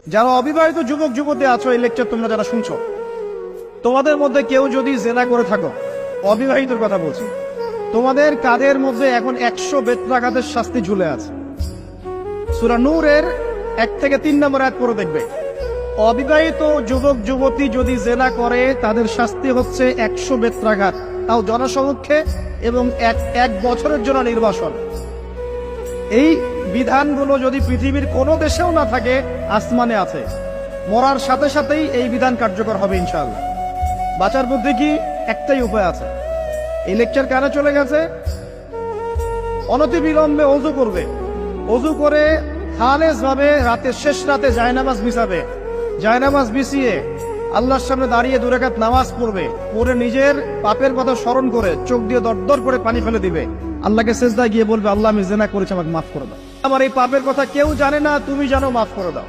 যারা অবিবাহিত যুবক যুবতী আছো, এই লেকচার তোমরা যারা শুনছো, তোমাদের মধ্যে কেউ যদি জেনা করে থাকো, অবিবাহিতর কথা বলছি, তোমাদের কাদের মধ্যে এখন 100 বেত্রাঘাতের শাস্তি ঝুলে আছে। সূরা নূরের 1 থেকে 3 নম্বর আয়াত পড়ে দেখবে, অবিবাহিত যুবক যুবতী যদি জেনা করে তাদের শাস্তি হচ্ছে 100 বেত্রাঘাত, তাও জনসমক্ষে, এবং এক বছরের জন্য নির্বাসন। এই বিধানগুলো যদি পৃথিবীর কোনো দেশেও না থাকে, আসমানে আছে। মরার সাথে সাথেই এই বিধান কার্যকর হবে ইনশাআল্লাহ। বাঁচার বুদ্ধি কি? একটাই উপায় আছে। এই লেকচার কানে চলে গেছে, অনতিবিলম্বে ওযু করবে। ওযু করে খালেস ভাবে রাতের শেষ রাতে জায়নামাজ বিছাবে। জায়নামাজ বিছিয়ে আল্লাহর সামনে দাঁড়িয়ে 2 রাকাত নামাজ পড়বে। পড়ে নিজের পাপের কথা স্মরণ করে চোখ দিয়ে দরদর করে পানি ফেলে দিবে। আল্লাহকে সেজদায় গিয়ে বলবে, আল্লাহ আমি জেনা করেছি, আমাকে মাফ করে দাও। আমার এই পাপের কথা কেউ জানে না, তুমি জানো, মাফ করে দাও।